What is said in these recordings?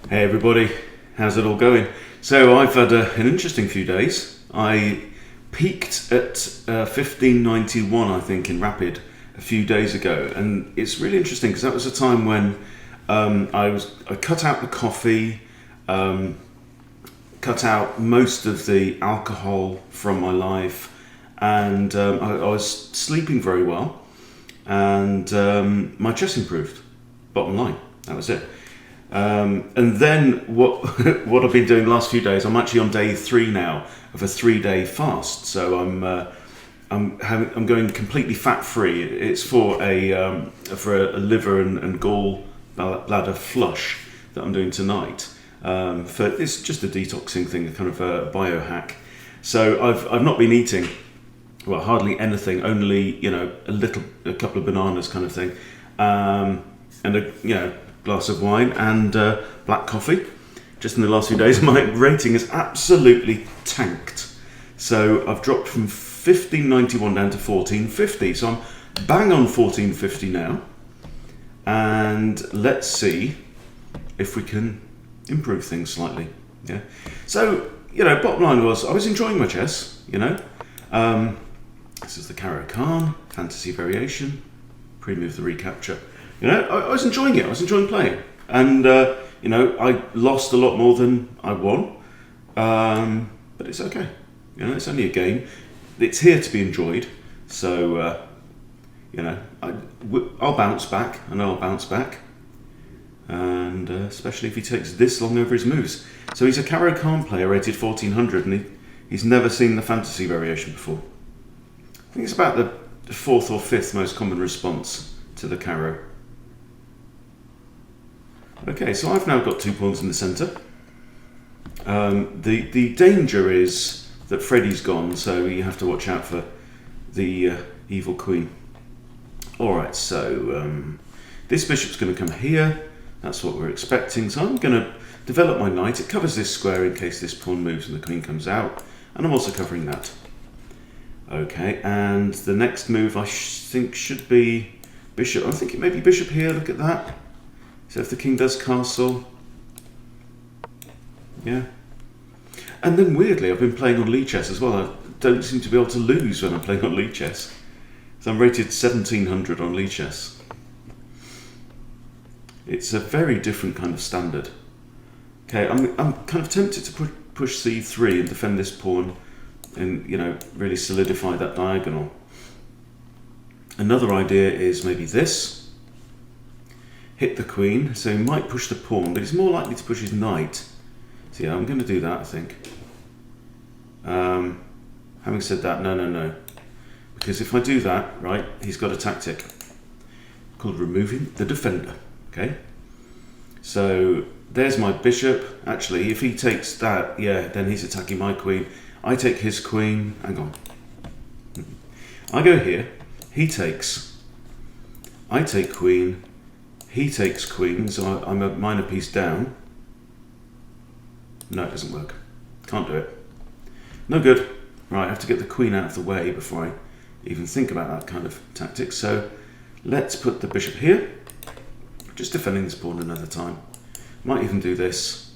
Hey everybody, how's it all going? So I've had an interesting few days. I peaked at 1591, I think, in Rapid a few days ago, and it's really interesting because that was a time when I cut out the coffee, cut out most of the alcohol from my life, and I was sleeping very well, and my chest improved. Bottom line, that was it. And then what what I've been doing the last few days, I'm actually on day 3 now of a 3-day fast. So I'm going completely fat free. It's for a liver and gall bladder flush that I'm doing tonight. It's just a detoxing thing, a kind of a biohack. So I've not been eating, well, hardly anything, only a couple of bananas kind of thing, and a glass of wine and black coffee. Just in the last few days, my rating has absolutely tanked. So I've dropped from 1591 down to 1450. So I'm bang on 1450 now. And let's see if we can improve things slightly. Yeah. So, bottom line was I was enjoying my chess, This is the Caro-Kann fantasy variation. Pre-move the recapture. I was enjoying it. I was enjoying playing, and I lost a lot more than I won, but it's okay. It's only a game. It's here to be enjoyed. So I'll bounce back, and I'll bounce back, and especially if he takes this long over his moves. So he's a Caro-Kann player, rated 1400, and he's never seen the fantasy variation before. I think it's about the 4th or 5th most common response to the Caro. Okay, so I've now got 2 pawns in the centre. The danger is that Freddy's gone, so you have to watch out for the evil queen. Alright, so this bishop's going to come here. That's what we're expecting. So I'm going to develop my knight. It covers this square in case this pawn moves and the queen comes out. And I'm also covering that. Okay, and the next move I think should be bishop. I'm thinking maybe bishop here, look at that. So if the king does castle, yeah. And then weirdly, I've been playing on Lichess as well. I don't seem to be able to lose when I'm playing on Lichess. So I'm rated 1700 on Lichess. It's a very different kind of standard. Okay, I'm kind of tempted to push c3 and defend this pawn and, really solidify that diagonal. Another idea is maybe this. Hit the queen, so he might push the pawn, but he's more likely to push his knight. So yeah, I'm going to do that, I think. Having said that, no. Because if I do that, right, he's got a tactic called removing the defender, okay? So there's my bishop. Actually, if he takes that, yeah, then he's attacking my queen. I take his queen, hang on. I go here, he takes, I take queen, he takes queen, so I'm a minor piece down. No, it doesn't work. Can't do it. No good. Right, I have to get the queen out of the way before I even think about that kind of tactic. So let's put the bishop here. Just defending this pawn another time. Might even do this.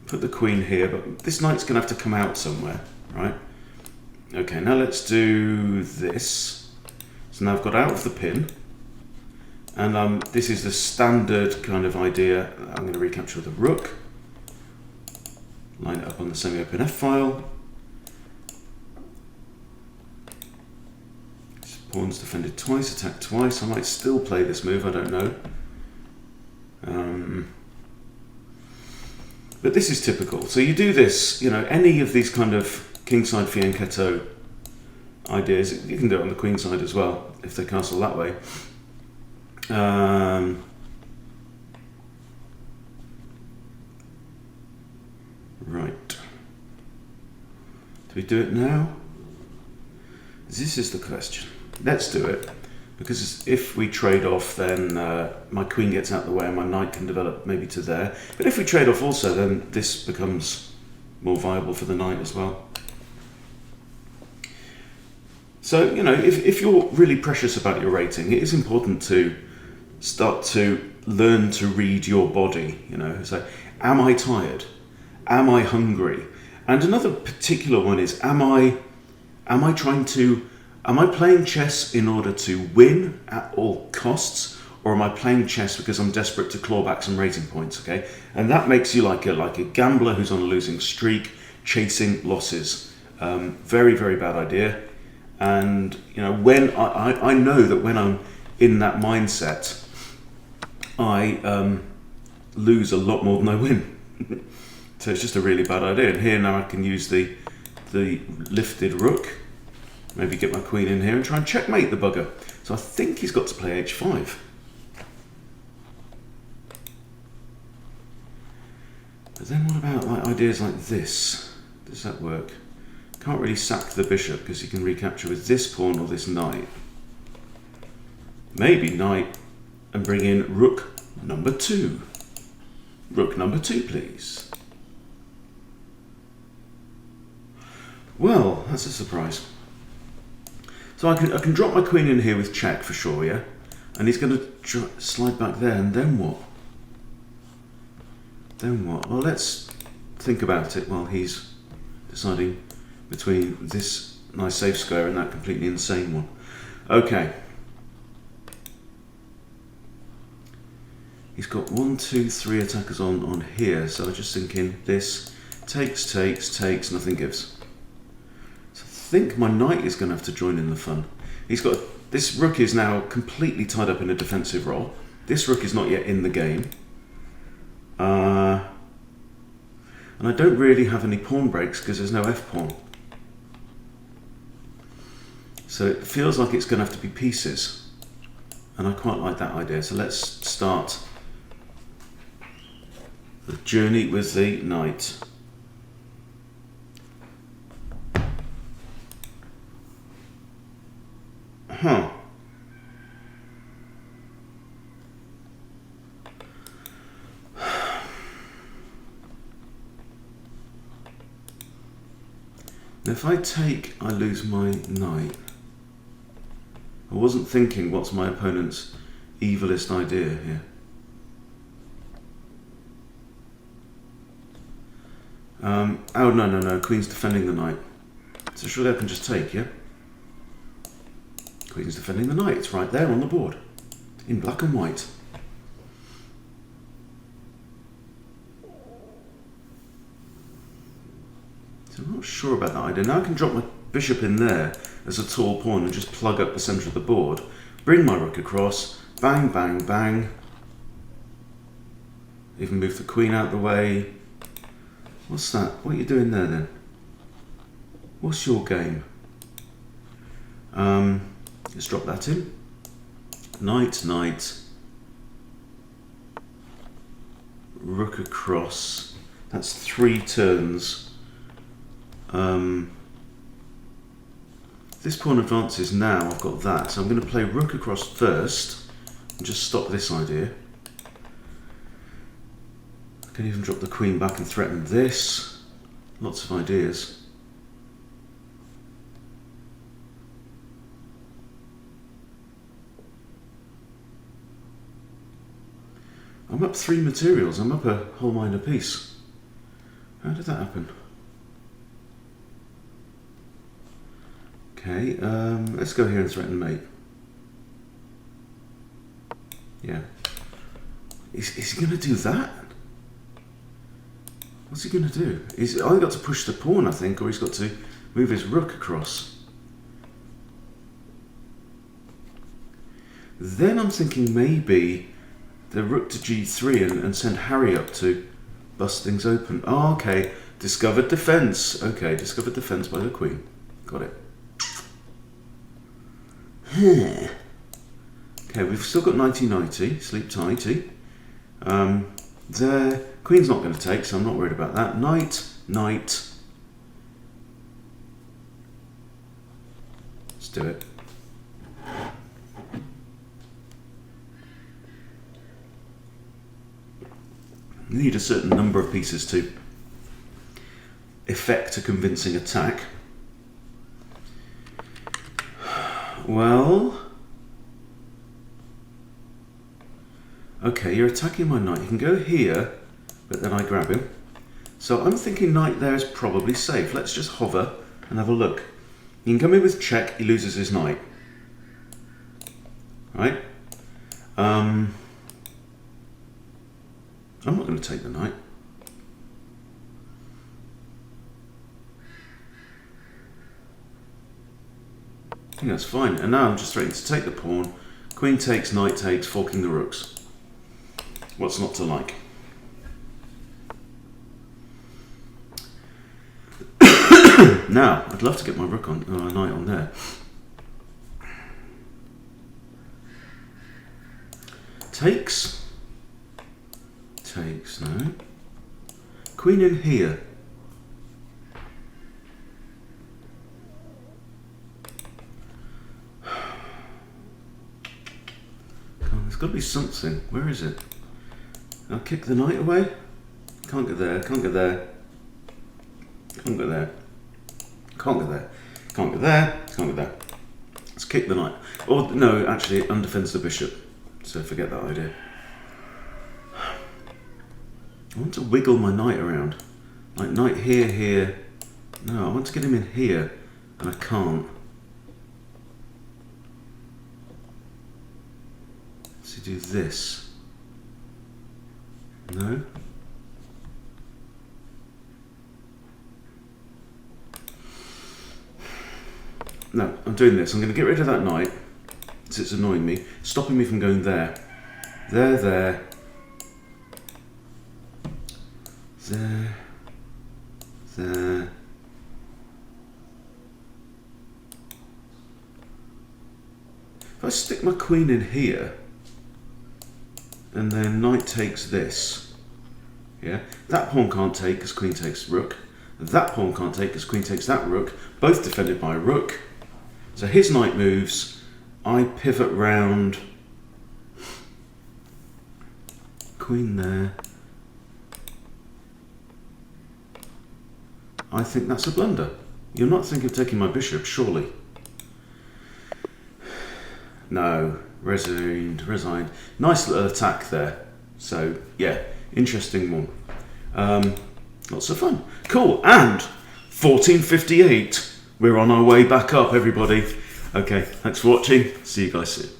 Put the queen here, but this knight's going to have to come out somewhere, right? Okay, now let's do this. So now I've got out of the pin. And this is the standard kind of idea. I'm going to recapture the rook. Line it up on the semi-open f-file. This pawn's defended twice, attacked twice. I might still play this move, I don't know. But this is typical. So you do this, any of these kind of kingside fianchetto ideas, you can do it on the queen side as well, if they castle that way. Right. Do we do it now? This is the question. Let's do it, because if we trade off, then my queen gets out of the way and my knight can develop maybe to there. But if we trade off also, then this becomes more viable for the knight as well. So, if you're really precious about your rating, it is important to start to learn to read your body, So am I tired? Am I hungry? And another particular one is, am I playing chess in order to win at all costs, or am I playing chess because I'm desperate to claw back some rating points? Okay, and that makes you like a gambler who's on a losing streak, chasing losses. Very, very bad idea. And when I know that when I'm in that mindset, I lose a lot more than I win. So it's just a really bad idea. And here now I can use the lifted rook, maybe get my queen in here and try and checkmate the bugger. So I think he's got to play h5. But then what about ideas like this? Does that work? Can't really sack the bishop because he can recapture with this pawn or this knight. Maybe knight and bring in rook number 2. Rook number 2, please. Well, that's a surprise. So I can drop my queen in here with check for sure, yeah? And he's going to slide back there, and then what? Then what? Well, let's think about it while he's deciding between this nice safe square and that completely insane one. Okay. He's got 1, 2, 3 attackers on here, so I'm just thinking this takes, nothing gives. So I think my knight is going to have to join in the fun. He's got this rook is now completely tied up in a defensive role. This rook is not yet in the game. And I don't really have any pawn breaks because there's no f-pawn. So it feels like it's going to have to be pieces. And I quite like that idea. So let's start the journey with the knight. Huh. Now if I take, I lose my knight. I wasn't thinking what's my opponent's evilest idea here. Oh no, Queen's defending the knight. So surely I can just take, yeah? Queen's defending the knight, it's right there on the board. In black and white. So I'm not sure about that idea. Now I can drop my bishop in there as a tall pawn and just plug up the centre of the board. Bring my rook across. Bang, bang, bang. Even move the queen out of the way. What's that? What are you doing there then? What's your game? Let's drop that in. Knight, knight. Rook across. That's 3 turns. This pawn advances now, I've got that. So I'm going to play rook across first and just stop this idea. I can even drop the queen back and threaten this. Lots of ideas. I'm up 3 materials, I'm up a whole mind apiece. How did that happen? Okay, let's go here and threaten mate. Yeah. Is he going to do that? What's he going to do? He's either got to push the pawn, I think, or he's got to move his rook across. Then I'm thinking maybe the rook to g3 and send Harry up to bust things open. Oh, okay. Discovered defense. Okay, discovered defense by the queen. Got it. Okay, we've still got 90-90, sleep tighty. There, queen's not going to take, so I'm not worried about that. Knight, knight. Let's do it. Need a certain number of pieces to effect a convincing attack. Well, okay, you're attacking my knight. You can go here but then I grab him. So I'm thinking knight there is probably safe. Let's just hover and have a look. He can come in with check, he loses his knight. Right? I'm not going to take the knight. I think that's fine. And now I'm just threatening to take the pawn. Queen takes, knight takes, forking the rooks. What's not to like? Now, I'd love to get my rook on, knight on there. Takes. Takes, no. Queen in here. There's got to be something. Where is it? I'll kick the knight away. Can't get there, can't get there. Can't get there. Can't get there. Can't get there. Can't get there. Let's kick the knight. Or, no, actually, it undefends the bishop. So forget that idea. I want to wiggle my knight around. Like knight here, here. No, I want to get him in here. And I can't. So do this. No? No, I'm doing this. I'm going to get rid of that knight, because it's annoying me, stopping me from going there. There, there. There. There. If I stick my queen in here, and then knight takes this, yeah, that pawn can't take because queen takes rook. That pawn can't take because queen takes that rook, both defended by a rook. So his knight moves, I pivot round, queen there. I think that's a blunder. You're not thinking of taking my bishop, surely? No, resigned. Nice little attack there. So, yeah, interesting one. Lots of fun. Cool, and 1458. We're on our way back up, everybody. Okay, thanks for watching. See you guys soon.